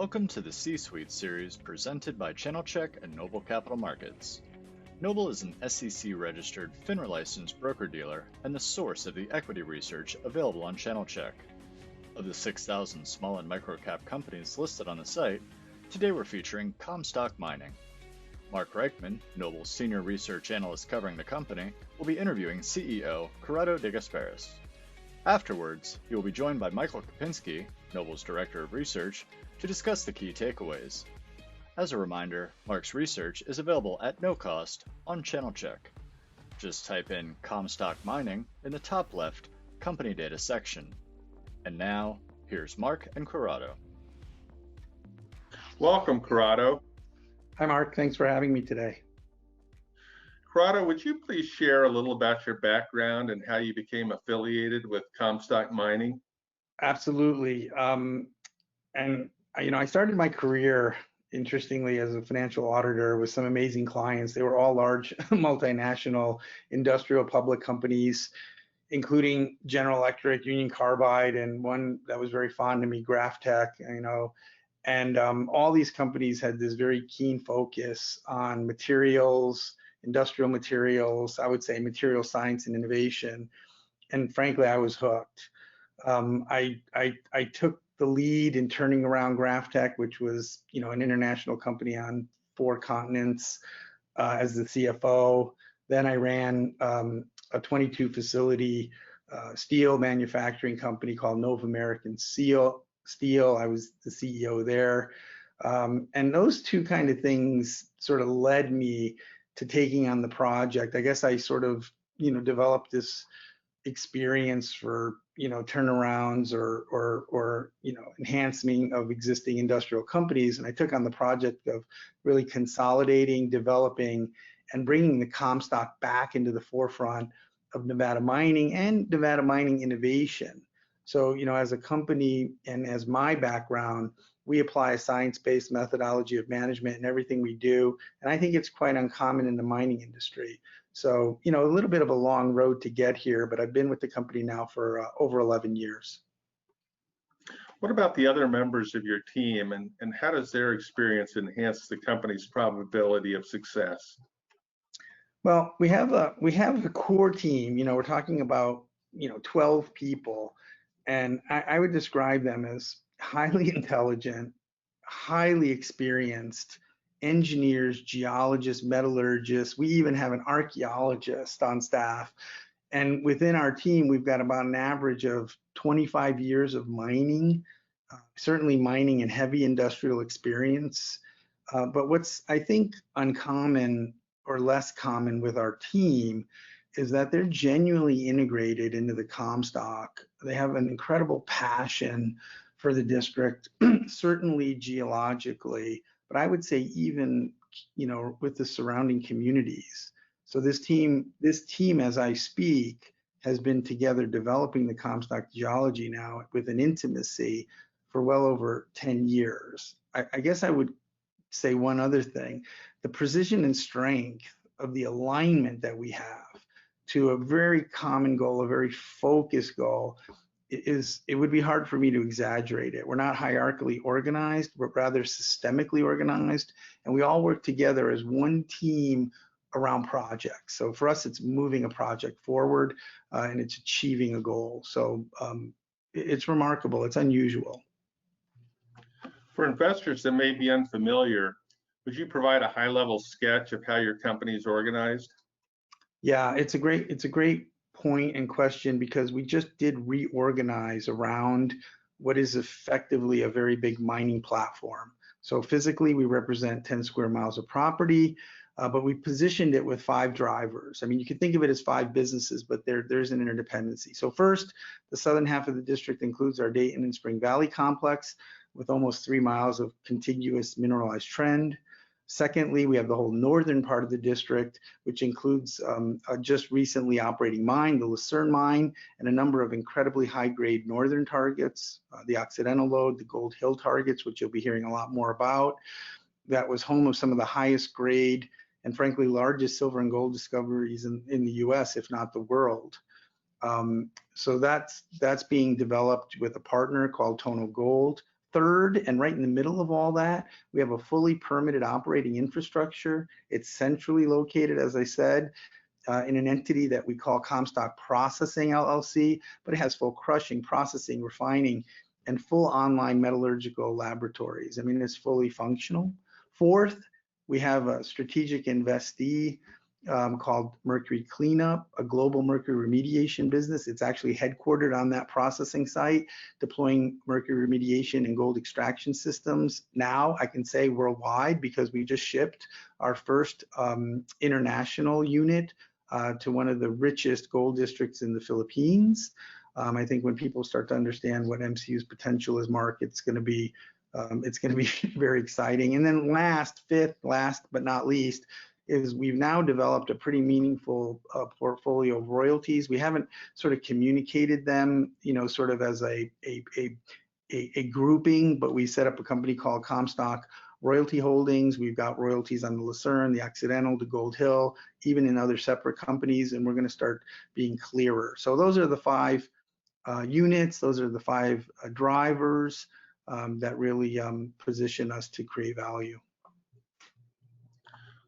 Welcome to the C-Suite Series presented by Channelchek and Noble Capital Markets. Noble is an SEC-registered FINRA-licensed broker-dealer and the source of the equity research available on Channelchek. Of the 6,000 small and microcap companies listed on the site, today we're featuring Comstock Mining. Mark Reichman, Noble's senior research analyst covering the company, will be interviewing CEO Corrado de Gasperis. Afterwards, he will be joined by Michael Kopinski, Noble's director of research, to discuss the key takeaways. As a reminder, Mark's research is available at no cost on Channelchek. Just type in Comstock Mining in the top left Company Data section. And now, here's Mark and Corrado. Welcome, Corrado. Hi, Mark. Thanks for having me today. Corrado, would you please share a little about your background and how you became affiliated with Comstock Mining? Absolutely. I started my career, interestingly, as a financial auditor with some amazing clients. They were all large multinational industrial public companies, including General Electric, Union Carbide, and one that was very fond of me, Graftech, And all these companies had this very keen focus on materials, industrial materials, I would say material science and innovation. And frankly, I was hooked. I took the lead in turning around Graftech, which was, an international company on 4 continents, as the CFO. Then I ran a 22 facility steel manufacturing company called Nova American Steel. I was the CEO there. And those two kind of things sort of led me to taking on the project. I guess I sort of, developed this experience for, turnarounds or enhancement of existing industrial companies. And I took on the project of really consolidating, developing, and bringing the Comstock back into the forefront of Nevada mining and Nevada mining innovation. So, as a company and as my background, we apply a science-based methodology of management in everything we do. And I think it's quite uncommon in the mining industry. So, a little bit of a long road to get here, but I've been with the company now for over 11 years. What about the other members of your team, and how does their experience enhance the company's probability of success? Well, we have a core team. We're talking about 12 people, and I would describe them as highly intelligent, highly experienced engineers, geologists, metallurgists. We even have an archaeologist on staff. And within our team, we've got about an average of 25 years of mining, certainly mining and heavy industrial experience. But what's, I think, uncommon or less common with our team is that they're genuinely integrated into the Comstock. They have an incredible passion for the district, certainly geologically, but I would say even, with the surrounding communities. So this team, as I speak, has been together developing the Comstock geology now with an intimacy for well over 10 years. I guess I would say one other thing, the precision and strength of the alignment that we have to a very common goal, a very focused goal, it would be hard for me to exaggerate it. We're not hierarchically organized, we're rather systemically organized, and we all work together as one team around projects. So for us, it's moving a project forward and it's achieving a goal. So it's remarkable, it's unusual. For investors that may be unfamiliar, would you provide a high-level sketch of how your company is organized? Yeah, it's a great point and question, because we just did reorganize around what is effectively a very big mining platform. So physically, we represent 10 square miles of property, but we positioned it with 5 drivers. I mean, you can think of it as 5 businesses, but there's an interdependency. So first, the southern half of the district includes our Dayton and Spring Valley complex with almost 3 miles of contiguous mineralized trend. Secondly, we have the whole northern part of the district, which includes a just recently operating mine, the Lucerne mine, and a number of incredibly high-grade northern targets, the Occidental Lode, the Gold Hill targets, which you'll be hearing a lot more about. That was home of some of the highest grade and frankly largest silver and gold discoveries in the US, if not the world. So that's being developed with a partner called Tono Gold. third, and right in the middle of all that, we have a fully permitted operating infrastructure. It's centrally located, as I said, in an entity that we call Comstock Processing LLC, but it has full crushing, processing, refining, and full online metallurgical laboratories. I mean, it's fully functional. Fourth, we have a strategic investee called Mercury Cleanup, a global mercury remediation business. It's actually headquartered on that processing site, deploying mercury remediation and gold extraction systems. Now I can say worldwide, because we just shipped our first international unit to one of the richest gold districts in the Philippines. I think when people start to understand what MCU's potential is, Mark, it's going to be very exciting. And then fifth, last but not least, is we've now developed a pretty meaningful portfolio of royalties. We haven't sort of communicated them, sort of as a grouping, but we set up a company called Comstock Royalty Holdings. We've got royalties on the Lucerne, the Accidental, the Gold Hill, even in other separate companies, and we're going to start being clearer. So those are the 5 units. Those are the 5 drivers that really position us to create value.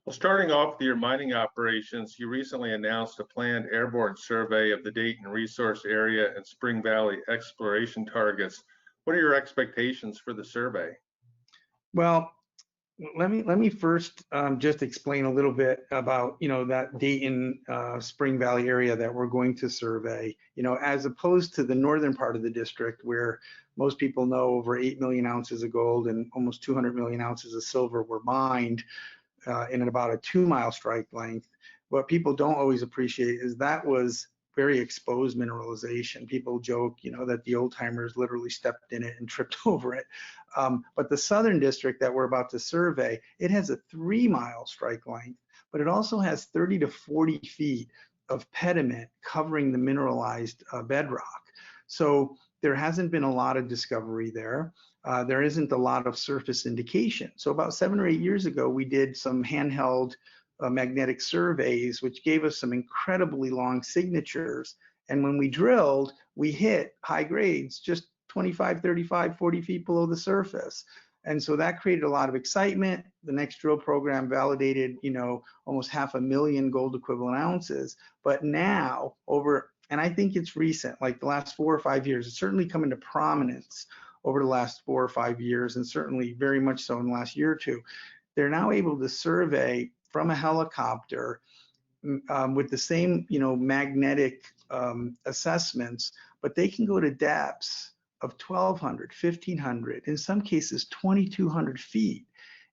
Well, starting off with your mining operations, you recently announced a planned airborne survey of the Dayton resource area and Spring Valley exploration targets. What are your expectations for the survey? Well, let me first just explain a little bit about that Dayton Spring Valley area that we're going to survey. As opposed to the northern part of the district, where most people know over 8 million ounces of gold and almost 200 million ounces of silver were mined in about a 2-mile strike length. What people don't always appreciate is that was very exposed mineralization. People joke, that the old timers literally stepped in it and tripped over it. But the southern district that we're about to survey, it has a 3-mile strike length, but it also has 30 to 40 feet of pediment covering the mineralized bedrock. So there hasn't been a lot of discovery there. There isn't a lot of surface indication. So about 7 or 8 years ago, we did some handheld magnetic surveys, which gave us some incredibly long signatures. And when we drilled, we hit high grades, just 25, 35, 40 feet below the surface. And so that created a lot of excitement. The next drill program validated, almost 500,000 gold equivalent ounces. But now and I think it's recent, like the last 4 or 5 years, it's certainly come into prominence over the last 4 or 5 years, and certainly very much so in the last year or two. They're now able to survey from a helicopter with the same, magnetic assessments, but they can go to depths of 1,200, 1,500, in some cases 2,200 feet.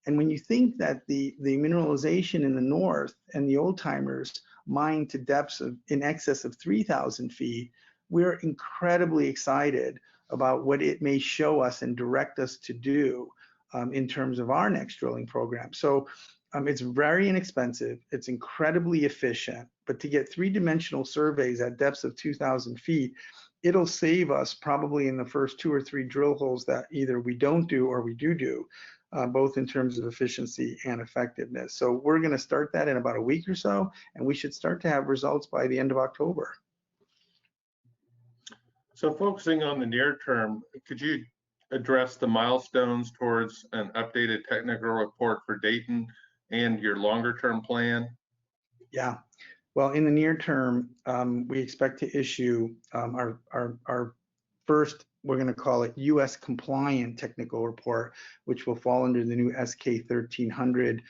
And when you think that the mineralization in the north and the old timers mined to depths of in excess of 3,000 feet, we're incredibly excited about what it may show us and direct us to do in terms of our next drilling program. So it's very inexpensive, it's incredibly efficient, but to get 3-dimensional surveys at depths of 2,000 feet, it'll save us probably in the first 2 or 3 drill holes that either we don't do or we do, both in terms of efficiency and effectiveness. So we're going to start that in about a week or so, and we should start to have results by the end of October. So focusing on the near term, could you address the milestones towards an updated technical report for Dayton and your longer term plan? Yeah, well, in the near term, we expect to issue our first, we're going to call it US compliant technical report, which will fall under the new SK 1300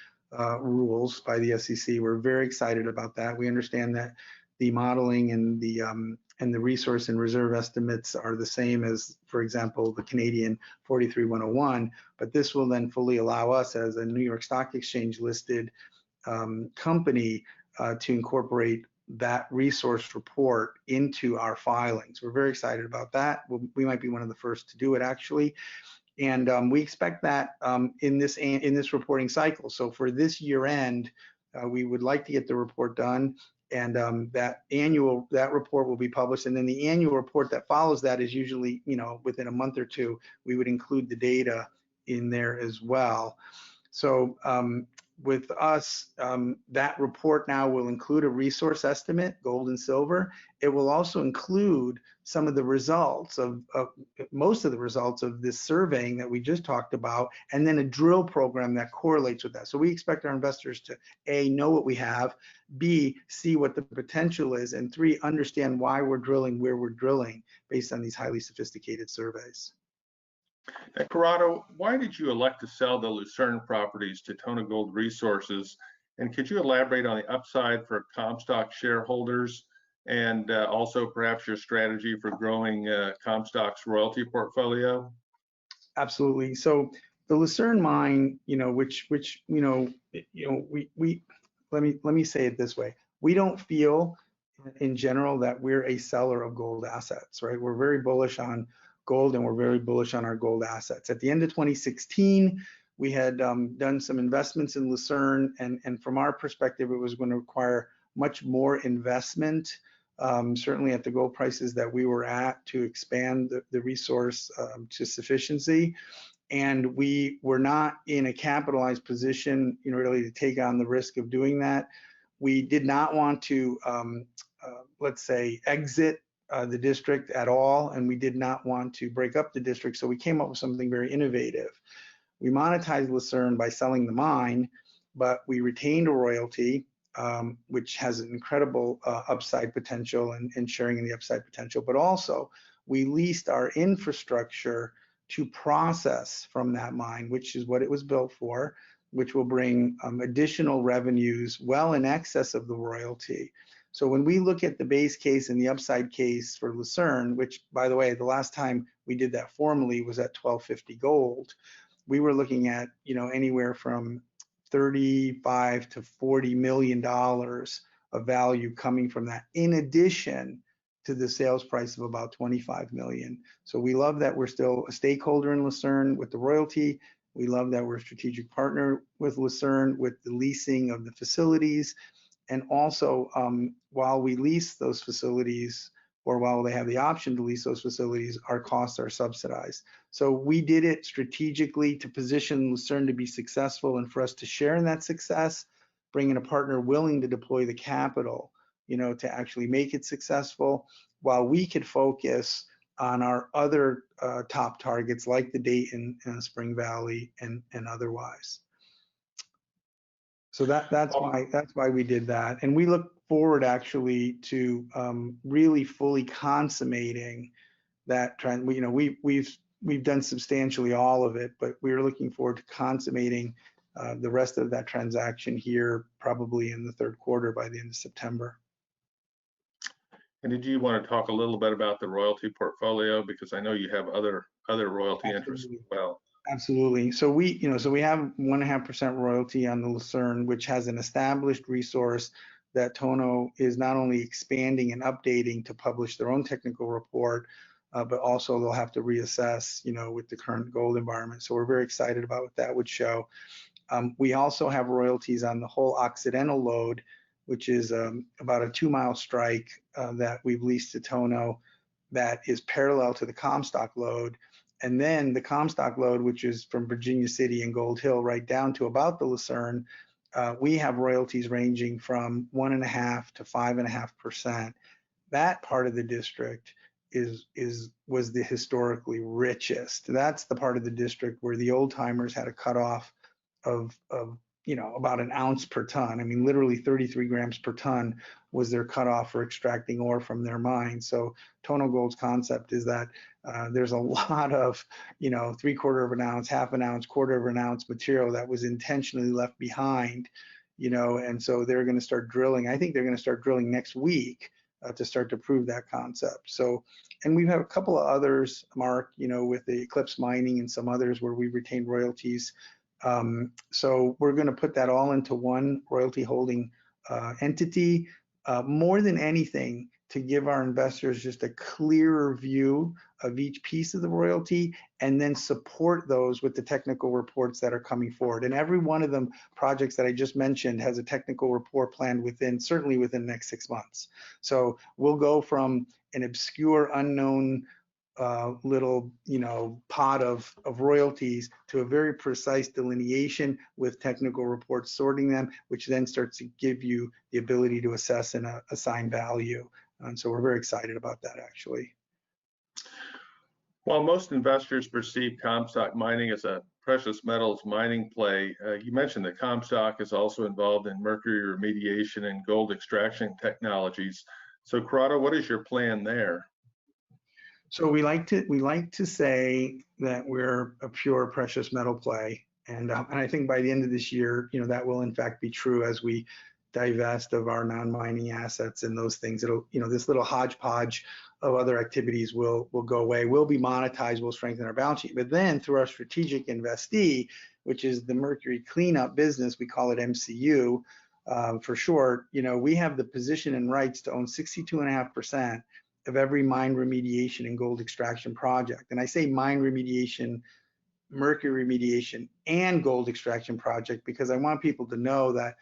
rules by the SEC. We're very excited about that. We understand that the modeling and the resource and reserve estimates are the same as, for example, the Canadian 43101, but this will then fully allow us as a New York Stock Exchange listed company to incorporate that resource report into our filings. We're very excited about that. We might be one of the first to do it, actually. And we expect that in this reporting cycle. So for this year end, we would like to get the report done, and that report will be published. And then the annual report that follows that is usually, within a month or two, we would include the data in there as well. So with us, that report now will include a resource estimate, gold and silver. It will also include some of the results of most of the results of this surveying that we just talked about, and then a drill program that correlates with that. So we expect our investors to A, know what we have, B, see what the potential is, and 3, understand why we're drilling where we're drilling based on these highly sophisticated surveys. And Corrado, why did you elect to sell the Lucerne properties to Tono Gold Resources? And could you elaborate on the upside for Comstock shareholders, and also perhaps your strategy for growing Comstock's royalty portfolio? Absolutely. So the Lucerne mine, which we let me say it this way: we don't feel in general that we're a seller of gold assets, right? We're very bullish on gold, and we're very bullish on our gold assets. At the end of 2016, we had done some investments in Lucerne, and from our perspective, it was going to require much more investment, certainly at the gold prices that we were at, to expand the resource to sufficiency. And we were not in a capitalized position, really to take on the risk of doing that. We did not want to, let's say, exit the district at all, and we did not want to break up the district, so we came up with something very innovative. We monetized Lucerne by selling the mine, but we retained a royalty, which has an incredible upside potential and sharing in the upside potential, but also we leased our infrastructure to process from that mine, which is what it was built for, which will bring additional revenues well in excess of the royalty. So when we look at the base case and the upside case for Lucerne, which, by the way, the last time we did that formally was at $1,250 gold, we were looking at anywhere from $35 to $40 million of value coming from that, in addition to the sales price of about $25 million. So we love that we're still a stakeholder in Lucerne with the royalty. We love that we're a strategic partner with Lucerne with the leasing of the facilities. And also, while we lease those facilities, or while they have the option to lease those facilities, our costs are subsidized. So we did it strategically to position Lucerne to be successful and for us to share in that success, bring in a partner willing to deploy the capital, to actually make it successful, while we could focus on our other top targets like the Dayton and Spring Valley and otherwise. So that's why we did that, and we look forward actually to really fully consummating that trend. We've done substantially all of it, but we're looking forward to consummating the rest of that transaction here probably in the third quarter by the end of September. And did you want to talk a little bit about the royalty portfolio, because I know you have other royalty interests as well? Absolutely. So we have 1.5% royalty on the Lucerne, which has an established resource that Tono is not only expanding and updating to publish their own technical report, but also they'll have to reassess, with the current gold environment. So we're very excited about what that would show. We also have royalties on the whole Occidental LODE, which is about a 2-mile strike that we've leased to Tono that is parallel to the Comstock LODE. And then the Comstock LODE, which is from Virginia City and Gold Hill right down to about the Lucerne, we have royalties ranging from 1.5% to 5.5%. That part of the district was the historically richest. That's the part of the district where the old timers had a cutoff of about an ounce per ton. I mean, literally 33 grams per ton was their cutoff for extracting ore from their mine. So Tono Gold's concept is that there's a lot of, 3/4 of an ounce, half an ounce, 1/4 of an ounce material that was intentionally left behind, and so they're going to start drilling. I think they're going to start drilling next week to start to prove that concept. So, and we have a couple of others, Mark, with the Eclipse Mining and some others where we retain royalties. So we're going to put that all into one royalty holding entity, more than anything to give our investors just a clearer view of each piece of the royalty, and then support those with the technical reports that are coming forward. And every one of them projects that I just mentioned has a technical report planned certainly within the next 6 months. So we'll go from an obscure, unknown little, pot of royalties to a very precise delineation with technical reports sorting them, which then starts to give you the ability to assess and assign value. And so we're very excited about that, actually. While most investors perceive Comstock Mining as a precious metals mining play, you mentioned that Comstock is also involved in mercury remediation and gold extraction technologies. So Corrado, what is your plan there? So we like to say that we're a pure precious metal play, and I think by the end of this year, that will in fact be true as we divest of our non-mining assets and those things. It'll, this little hodgepodge of other activities will go away. We'll be monetized. We'll strengthen our balance sheet. But then through our strategic investee, which is the Mercury cleanup business, we call it MCU for short. We have the position and rights to own 62.5% of every mine remediation and gold extraction project. And I say mine remediation, mercury remediation, and gold extraction project because I want people to know that,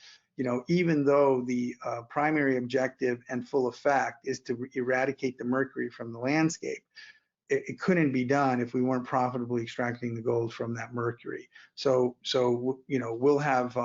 even though the primary objective and full effect is to eradicate the mercury from the landscape, it couldn't be done if we weren't profitably extracting the gold from that mercury. So we'll have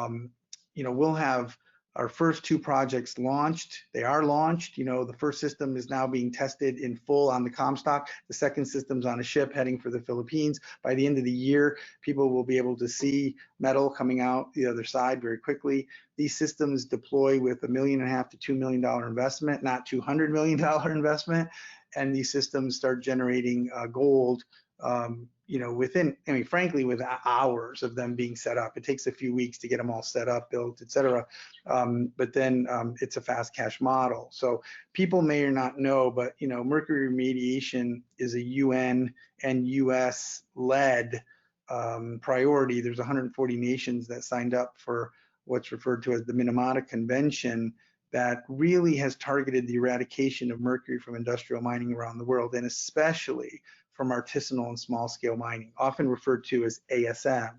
our first two projects launched. They are launched. The first system is now being tested in full on the Comstock. The second system's on a ship heading for the Philippines. By the end of the year, people will be able to see metal coming out the other side very quickly. These systems deploy with $1.5 million to $2 million investment, not $200 million investment. And these systems start generating gold within, frankly, with hours of them being set up. It takes a few weeks to get them all set up, built, et cetera. But then it's a fast cash model. So people may or not know, but, mercury remediation is a UN and US led priority. There's 140 nations that signed up for what's referred to as the Minamata Convention that really has targeted the eradication of mercury from industrial mining around the world, and especially from artisanal and small scale mining, often referred to as ASM.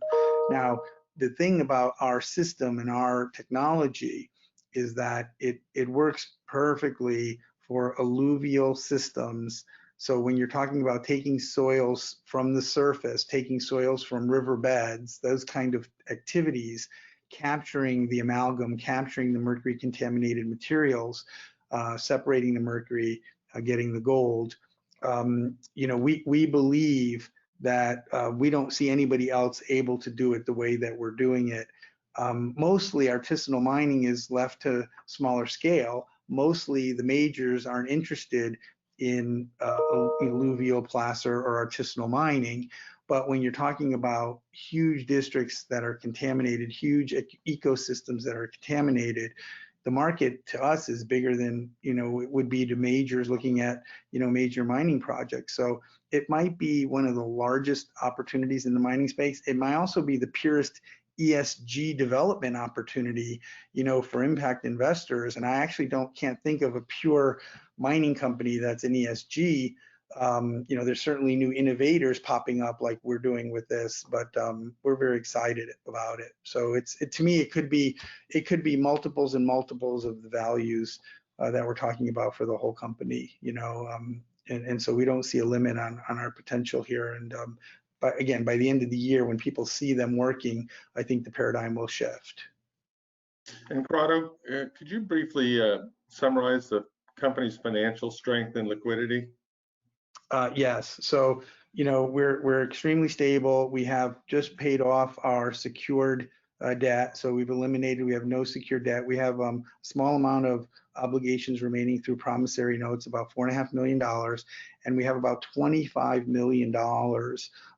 Now, the thing about our system and our technology is that it works perfectly for alluvial systems. So when you're talking about taking soils from the surface, taking soils from riverbeds, those kind of activities, capturing the amalgam, capturing the mercury contaminated materials, separating the mercury, getting the gold, we believe that we don't see anybody else able to do it the way that we're doing it. Mostly artisanal mining is left to smaller scale. Mostly the majors aren't interested in alluvial, placer, or artisanal mining. But when you're talking about huge districts that are contaminated, huge ecosystems that are contaminated, the market to us is bigger than it would be to majors looking at major mining projects. So it might be one of the largest opportunities in the mining space. It might also be the purest ESG development opportunity, for impact investors. And I actually can't think of a pure mining company that's an ESG. There's certainly new innovators popping up like we're doing with this, but we're very excited about it. So to me, it could be multiples and multiples of the values that we're talking about for the whole company, and so we don't see a limit on our potential here. And but again, by the end of the year, when people see them working, I think the paradigm will shift. And Corrado, could you briefly summarize the company's financial strength and liquidity? Yes. So, we're extremely stable. We have just paid off our secured debt. So we have no secured debt. We have a small amount of obligations remaining through promissory notes, about $4.5 million. And we have about $25 million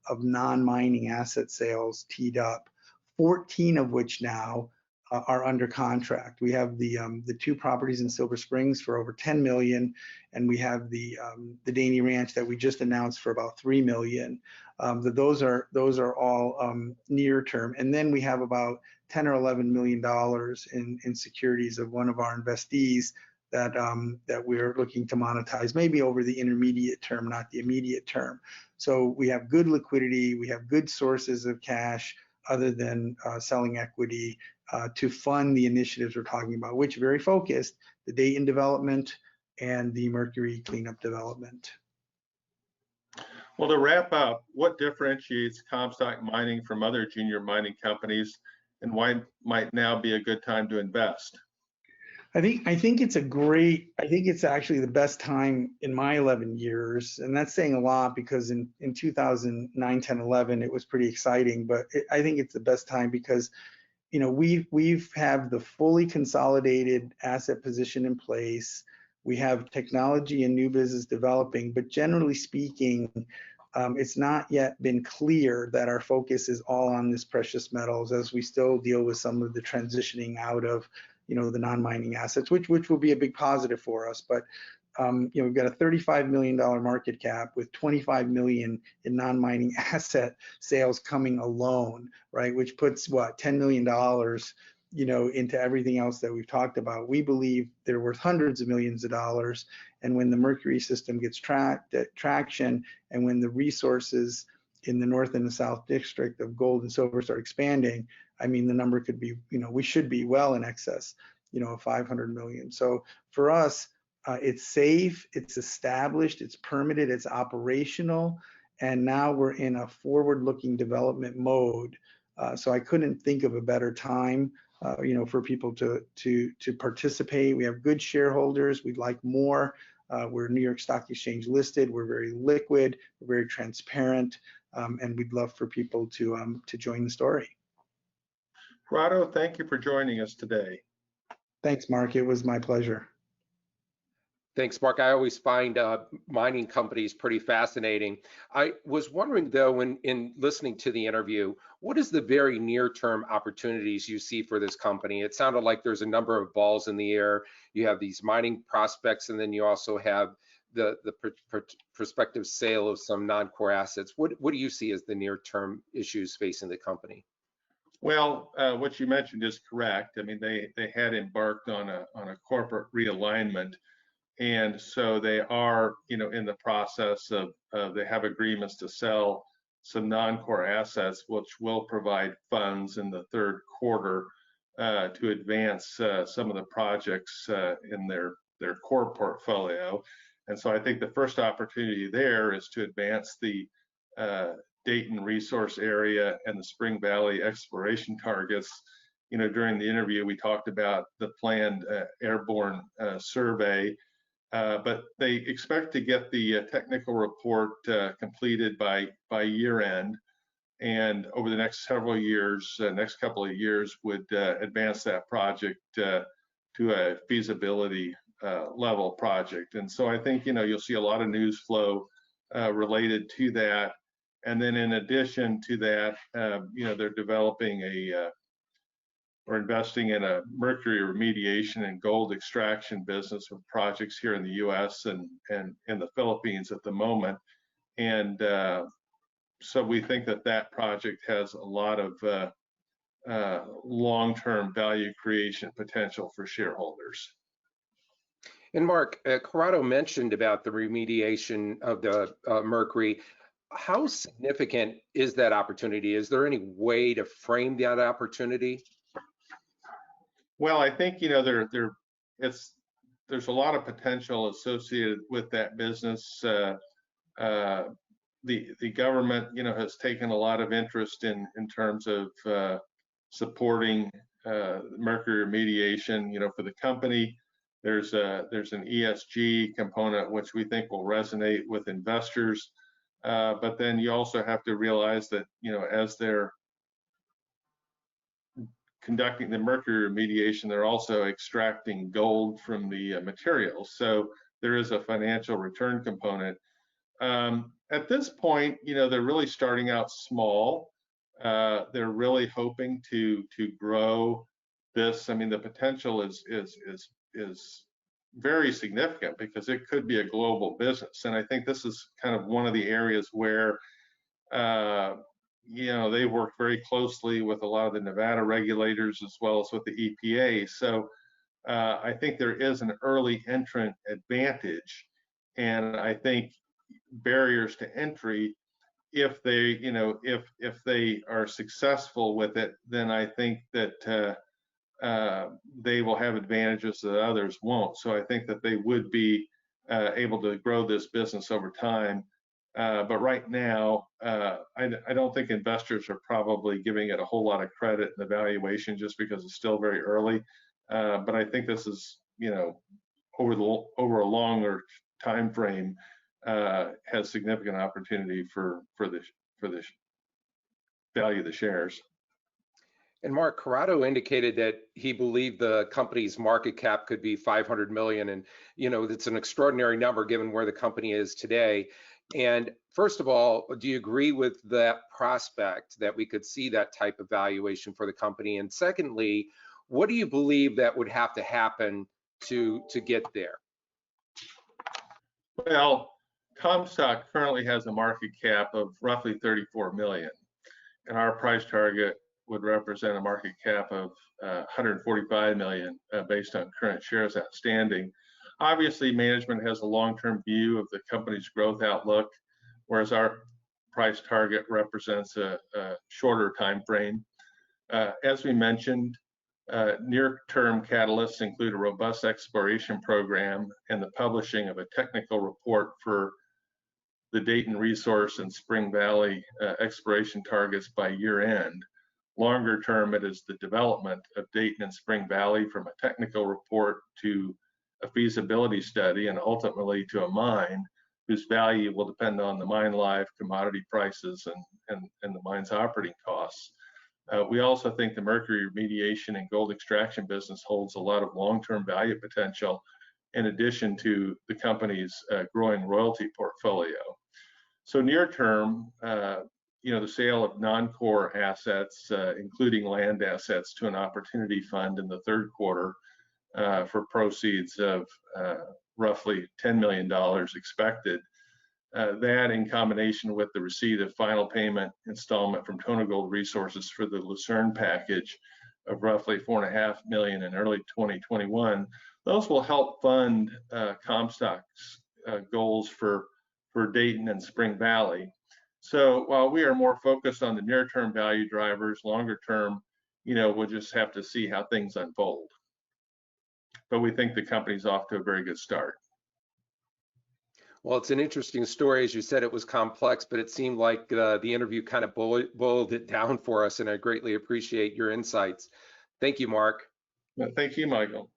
of non-mining asset sales teed up, 14 of which now are under contract. We have the two properties in Silver Springs for over 10 million, and we have the Daney Ranch that we just announced for about 3 million. Those are all near term, and then we have about 10 or 11 million dollars in securities of one of our investees that we're looking to monetize, maybe over the intermediate term, not the immediate term. So we have good liquidity, we have good sources of cash other than selling equity to fund the initiatives we're talking about, which are very focused, the Dayton development and the Mercury cleanup development. Well, to wrap up, what differentiates Comstock Mining from other junior mining companies, and why might now be a good time to invest? I think it's a great, I think it's actually the best time in my 11 years. And that's saying a lot because in 2009, 10, 11, it was pretty exciting. But I think it's the best time because, you know, we've have the fully consolidated asset position in place. We have technology and new business developing, but generally speaking, it's not yet been clear that our focus is all on this precious metals as we still deal with some of the transitioning out of, you know, the non-mining assets, which will be a big positive for us. But you know, we've got a $35 million market cap with 25 million in non-mining asset sales coming alone, right? Which puts what, $10 million, you know, into everything else that we've talked about. We believe they're worth hundreds of millions of dollars. And when the Mercury system gets traction, and when the resources in the North and the South District of gold and silver start expanding, I mean, the number could be, you know, we should be well in excess, you know, of 500 million. So for us, it's safe, it's established, it's permitted, it's operational, and now we're in a forward-looking development mode. So I couldn't think of a better time, you know, for people to participate. We have good shareholders. We'd like more. We're New York Stock Exchange listed. We're very liquid. We're very transparent, and we'd love for people to join the story. Corrado, thank you for joining us today. Thanks, Mark. It was my pleasure. Thanks, Mark. I always find mining companies pretty fascinating. I was wondering, though, in listening to the interview, what is the very near-term opportunities you see for this company? It sounded like there's a number of balls in the air. You have these mining prospects, and then you also have the prospective sale of some non-core assets. What do you see as the near-term issues facing the company? Well, what you mentioned is correct. I mean, they had embarked on a corporate realignment. And so they are, you know, in the process of, they have agreements to sell some non-core assets, which will provide funds in the third quarter to advance some of the projects in their core portfolio. And so I think the first opportunity there is to advance the Dayton resource area and the Spring Valley exploration targets. You know, during the interview, we talked about the planned airborne survey. But they expect to get the technical report completed by year end, and over the next several years, next couple of years, would advance that project to a feasibility level project. And so I think, you know, you'll see a lot of news flow related to that. And then in addition to that, you know, they're developing or investing in a mercury remediation and gold extraction business with projects here in the U.S. and in the Philippines at the moment. And so we think that project has a lot of long-term value creation potential for shareholders. And Mark, Corrado mentioned about the remediation of the Mercury. How significant is that opportunity? Is there any way to frame that opportunity? Well, I think, you know, there's a lot of potential associated with that business. The government, you know, has taken a lot of interest in terms of supporting mercury remediation. You know, for the company, there's an ESG component which we think will resonate with investors. But then you also have to realize that, you know, as they're conducting the mercury remediation, they're also extracting gold from the materials. So there is a financial return component. At this point, you know, they're really starting out small. They're really hoping to grow this. I mean, the potential is very significant because it could be a global business. And I think this is kind of one of the areas where you know, they work very closely with a lot of the Nevada regulators as well as with the EPA. So I think there is an early entrant advantage, and I think barriers to entry, if they, you know, if they are successful with it, then I think that they will have advantages that others won't. So I think that they would be able to grow this business over time But right now, I don't think investors are probably giving it a whole lot of credit in the valuation just because it's still very early. But I think this is, over a longer time frame, has significant opportunity for the value of the shares. And Mark, Corrado indicated that he believed the company's market cap could be 500 million, and it's an extraordinary number given where the company is today. And first of all, do you agree with that prospect that we could see that type of valuation for the company? And secondly, what do you believe that would have to happen to get there? Well, Comstock currently has a market cap of roughly 34 million, and our price target would represent a market cap of 145 million based on current shares outstanding. Obviously, management has a long-term view of the company's growth outlook, whereas our price target represents a shorter time frame. As we mentioned, near-term catalysts include a robust exploration program and the publishing of a technical report for the Dayton Resource and Spring Valley exploration targets by year-end. Longer term, it is the development of Dayton and Spring Valley from a technical report to a feasibility study and ultimately to a mine whose value will depend on the mine life, commodity prices, and the mine's operating costs. We also think the Mercury Remediation and gold extraction business holds a lot of long-term value potential in addition to the company's growing royalty portfolio. So near term, the sale of non-core assets, including land assets, to an opportunity fund in the third quarter for proceeds of roughly $10 million expected. That, in combination with the receipt of final payment installment from Tonogold Resources for the Lucerne package of roughly $4.5 million in early 2021, those will help fund Comstock's goals for Dayton and Spring Valley. So while we are more focused on the near-term value drivers, longer term, we'll just have to see how things unfold. But we think the company's off to a very good start. Well, it's an interesting story. As you said, it was complex, but it seemed like the interview kind of boiled it down for us, and I greatly appreciate your insights. Thank you, Mark. Thank you, Michael.